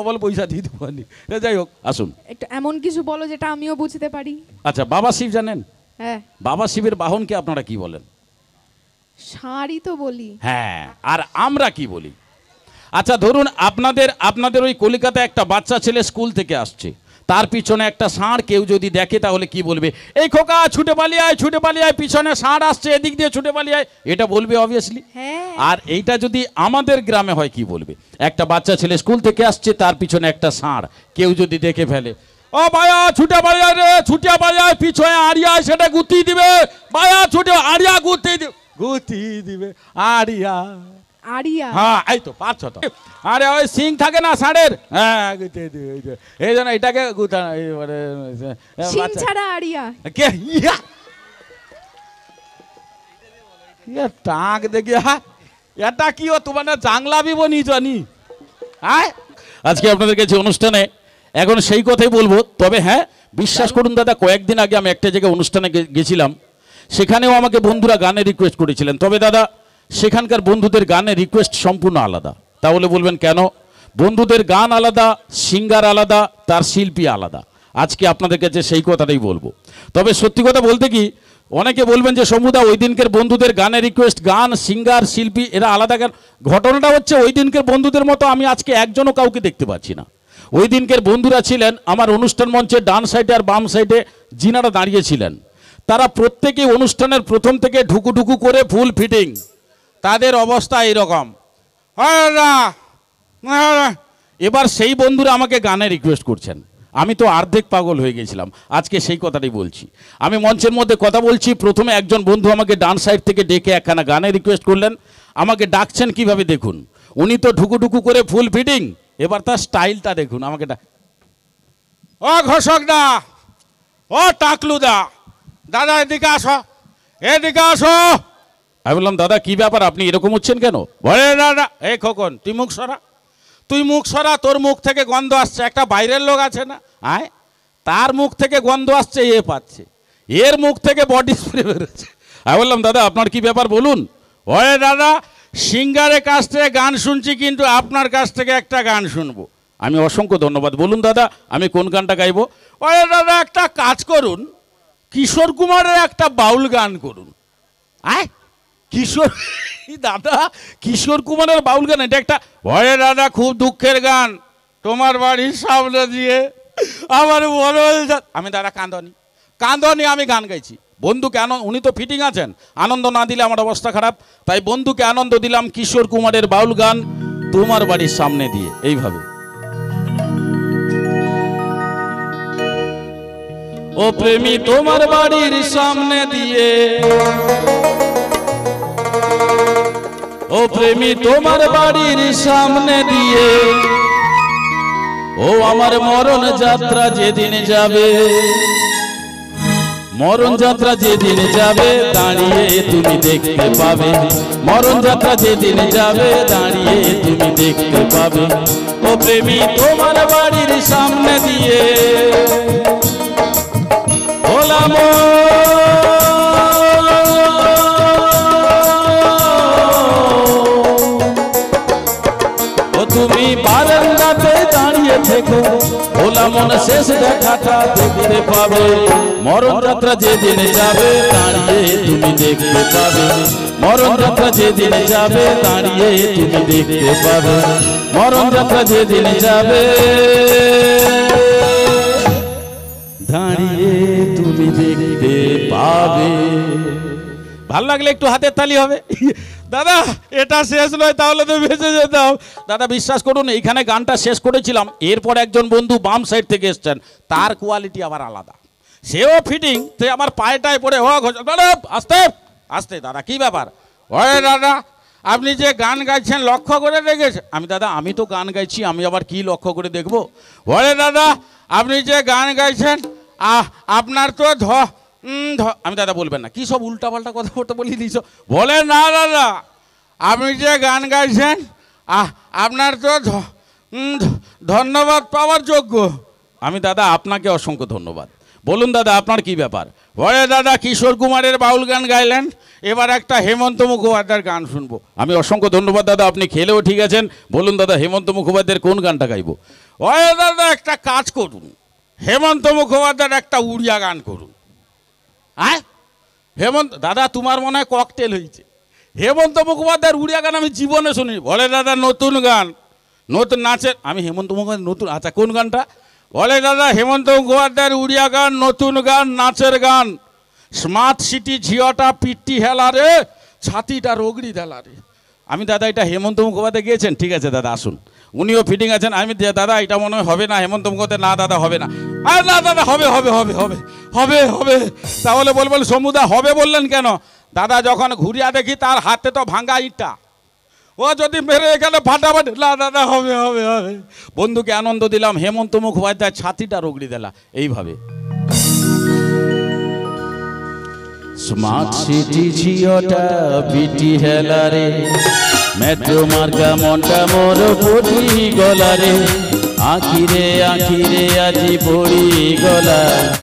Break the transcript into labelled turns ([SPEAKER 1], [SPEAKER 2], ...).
[SPEAKER 1] বল পয়সা দিতে পারি। যাই হোক, আসুন
[SPEAKER 2] একটু এমন কিছু বলো যেটা আমিও বুঝতে পারি।
[SPEAKER 1] আচ্ছা, বাবা শিব জানেন?
[SPEAKER 2] হ্যাঁ।
[SPEAKER 1] বাবা শিবের বাহনকে আপনারা কি বলেন?
[SPEAKER 2] ষাঁড়ই তো বলি।
[SPEAKER 1] হ্যাঁ, আর আমরা কি বলি? আচ্ছা ধরুন আপনাদের ওই কলিকাতায় একটা বাচ্চা ছেলে স্কুল থেকে আসছে, তার পিছনে একটা ষাঁড় কেউ যদি দেখে তাহলে কি বলবে? এই খোকা ছুটে পালিয়ে আয়, পিছনে ষাঁড় আসছে, এদিক দিয়ে ছুটে পালিয়ে আয়, এটা বলবে অবভিয়াসলি।
[SPEAKER 2] হ্যাঁ।
[SPEAKER 1] আর এইটা যদি আমাদের গ্রামে হয় কি বলবে? একটা বাচ্চা ছেলে স্কুল থেকে আসছে, তার পিছনে একটা ষাঁড় কেউ যদি দেখে ফেলে, ও ভাইয়া ছুটে পালিয়ে আয় রে, ছুটে পালিয়ে আয়, পিছনে আড়িয়া সেটা গুতি দিবে, ভাইয়া ছুটে আড়িয়া গুতি দিবে আড়িয়া।
[SPEAKER 2] আড়িয়া?
[SPEAKER 1] হ্যাঁ, এই তো পারছো তো। আরে ওই সিং থাকে না ষাঁড়ের, হ্যাঁ এই জন্য এটাকে
[SPEAKER 2] সিং ছাড়া আড়িয়া।
[SPEAKER 1] কে টাক দেখি, হ্যাঁ এটা কি ও তোমার জাংলাবি বনি জানি। হ্যাঁ, আজকে আপনাদের কাছে অনুষ্ঠানে এখন সেই কথাই বলবো। তবে হ্যাঁ, বিশ্বাস করুন দাদা, কয়েকদিন আগে আমি একটা জায়গায় অনুষ্ঠানে গেছিলাম, সেখানেও আমাকে বন্ধুরা গানের রিকোয়েস্ট করেছিলেন। তবে দাদা, সেখানকার বন্ধুদের গানের রিকোয়েস্ট সম্পূর্ণ আলাদা। তাহলে বলবেন কেন? বন্ধুদের গান আলাদা, সিঙ্গার আলাদা, তার শিল্পী আলাদা। আজকে আপনাদের কাছে সেই কথাটাই বলবো। তবে সত্যি কথা বলতে কি, অনেকে বলবেন যে সমুদা ওই দিনকের বন্ধুদের গানের রিকোয়েস্ট, গান, সিঙ্গার, শিল্পী এরা আলাদা গান। ঘটনাটা হচ্ছে ওই দিনকের বন্ধুদের মতো আমি আজকে একজনও কাউকে দেখতে পাচ্ছি না। ওই দিনকের বন্ধুরা ছিলেন আমার অনুষ্ঠান মঞ্চের ডান সাইডে আর বাম সাইডে যিনারা দাঁড়িয়েছিলেন, তারা প্রত্যেকেই অনুষ্ঠানের প্রথম থেকে ঢুকু করে ফুল ফিটিং। তাদের অবস্থা এইরকম। এবার সেই বন্ধুরা আমাকে গানে রিকোয়েস্ট করছেন, আমি তো অর্ধেক পাগল হয়ে গেছিলাম। আজকে সেই কথাটাই বলছি। আমি মঞ্চের মধ্যে কথা বলছি, প্রথমে একজন বন্ধু আমাকে ডান সাইড থেকে ডেকে একখানা গানে রিকোয়েস্ট করলেন। আমাকে ডাকছেন কিভাবে দেখুন, উনি তো ঢুকু করে ফুল ফিটিং, এবার তার স্টাইলটা দেখুন। আমাকে ও ঘোষক দা, ও টাকলু দা, দাদা এদিকে আসো, এদিকে আসো। আমি বললাম দাদা কি ব্যাপার, আপনি এরকম হচ্ছেন কেন? বলে দাদা, এই খোকন তুই মুখ সরা, তোর মুখ থেকে গন্ধ আসছে। একটা বাইরের লোক আছে না, আয়, তার মুখ থেকে গন্ধ আসছে, এ পাচ্ছে, এর মুখ থেকে বডি স্প্রে বেরোচ্ছে। আমি বললাম দাদা আপনার কি ব্যাপার বলুন। ওরে দাদা, সিঙ্গারের কাছ থেকে গান শুনছি, কিন্তু আপনার কাছ থেকে একটা গান শুনবো। আমি অসংখ্য ধন্যবাদ। বলুন দাদা আমি কোন গানটা গাইবো? ওরে দাদা একটা কাজ করুন, কিশোর কুমারের একটা বাউল গান করুন। আয় দাদা কিশোর কুমারের বাউল গান, এটা একটা। ওরে দাদা খুব দুঃখের গান, তোমার বাড়ির সামনে দিয়ে আমার বড়। আমি দাদা কান্দনি, আমি গান গাইছি। বন্ধুকে উনি তো ফিটিং আছেন, আনন্দ না দিলে আমার অবস্থা খারাপ, তাই বন্ধুকে আনন্দ দিলাম কিশোর কুমারের বাউল গান তোমার বাড়ির সামনে দিয়ে। এইভাবে ও প্রেমী তোমার বাড়ির সামনে দিয়ে, ও প্রেমী তোমার বাড়ির সামনে দিয়ে, ও আমার মরণ যাত্রা যেদিন যাবে, মরণ যাত্রা যেদিন যাবে দাঁড়িয়ে তুমি দেখতে পাবে, মরণ যাত্রা যেদিন যাবে দাঁড়িয়ে তুমি দেখতে পাবে। ও প্রেমী তোমার বাড়ির সামনে দিয়ে হলাম, ও তুমি বারান্দাতে দাঁড়িয়ে থেকো, ভোলা মনে শেষ দেখাটা দেখতে পাবে, মরণ যাত্রা যেদিন যাবে দাঁড়িয়ে তুমি দেখতে পাবে, মরণ যাত্রা যেদিন যাবে দাঁড়িয়ে তুমি দেখতে পাবে, মরণ যাত্রা যেদিন যাবে দাঁড়িয়ে তুমি দেখতে পাবে। ভালো লাগলে একটু হাতের তালি হবে। দাদা এটা শেষ নয়, তাহলে তো বেঁচে যেতাম। দাদা বিশ্বাস করুন, এইখানে গানটা শেষ করেছিলাম, এরপর একজন বন্ধু বাম সাইড থেকে এসছেন, তার কোয়ালিটি আবার আলাদা, সেও ফিটিং, সে আমার পায়েটায় পড়ে আস্তে আস্তে। দাদা কি ব্যাপার? ওরে দাদা আপনি যে গান গাইছেন লক্ষ্য করে দেখেছেন? আমি দাদা আমি তো গান গাইছি, আমি আবার কি লক্ষ্য করে দেখবো? ওরে দাদা আপনি যে গান গাইছেন আপনার তো আমি দাদা বলবেন না, কি সব উল্টাপাল্টা কথা বলি দিস। বলে না দাদা আপনি যে গান গাইছেন আপনার তো ধন্যবাদ পাওয়ার যোগ্য। আমি দাদা আপনাকে অসংখ্য ধন্যবাদ। বলুন দাদা আপনার কি ব্যাপার? বলে দাদা কিশোর কুমারের বাউল গান গাইলেন, এবার একটা হেমন্ত মুখোপাধ্যায়ের গান শুনবো। আমি অসংখ্য ধন্যবাদ দাদা, আপনি খেলেও ঠিক আছেন। বলুন দাদা হেমন্ত মুখোপাধ্যায়ের কোন গানটা গাইবো? ওই দাদা একটা কাজ করুন, হেমন্ত মুখোপাধ্যায়ের একটা উড়িয়া গান করুন। হ্যাঁ হেমন্ত দাদা, তোমার মনে হয় ককটেল হয়েছে। হেমন্ত মুখোপাধ্যায়ের উড়িয়া গান আমি জীবনে শুনি। বলে দাদা নতুন গান, নতুন নাচের। আমি হেমন্ত মুখোপাধ্যায় নতুন, আচ্ছা কোন গানটা? বলে দাদা হেমন্ত মুখোপাধ্যায়ের উড়িয়া গান, নতুন গান, নাচের গান। স্মার্ট সিটি ঝিওটা পিট্টি হেলা রে, ছাতিটা রগড়ি দেলা রে। আমি দাদা এটা হেমন্ত মুখোপাধ্যায় গিয়েছেন, ঠিক আছে দাদা আসুন, উনিও ফিটিং আছেন। আমি দাদা এটা মনে হয় হবে না হেমন্ত মুখোপাধ্যায়, না দাদা হবে না। আর না দাদা হবে হবে হবে হবে হবে হবে। তাহলে বলবেন সমুদা হবে বললেন কেন? দাদা যখন ঘুরিয়া দেখি তার হাতে তো ভাঙা ইটা, ও যদি মেরে এখানে ফাটাফাটি, না দাদা হবে হবে হবে। বন্ধুকে আনন্দ দিলাম, হেমন্ত মুখোপাধ্যায় ছাতিটা রগড়ি দিলা এইভাবে। স্মার্ট সিটি ঝিওটা বিটি হেলারে, মেট্রো মার্কা মনটা মোর পড়ি গলারে, আখিরে আখিরে আজি পড়ি গলা।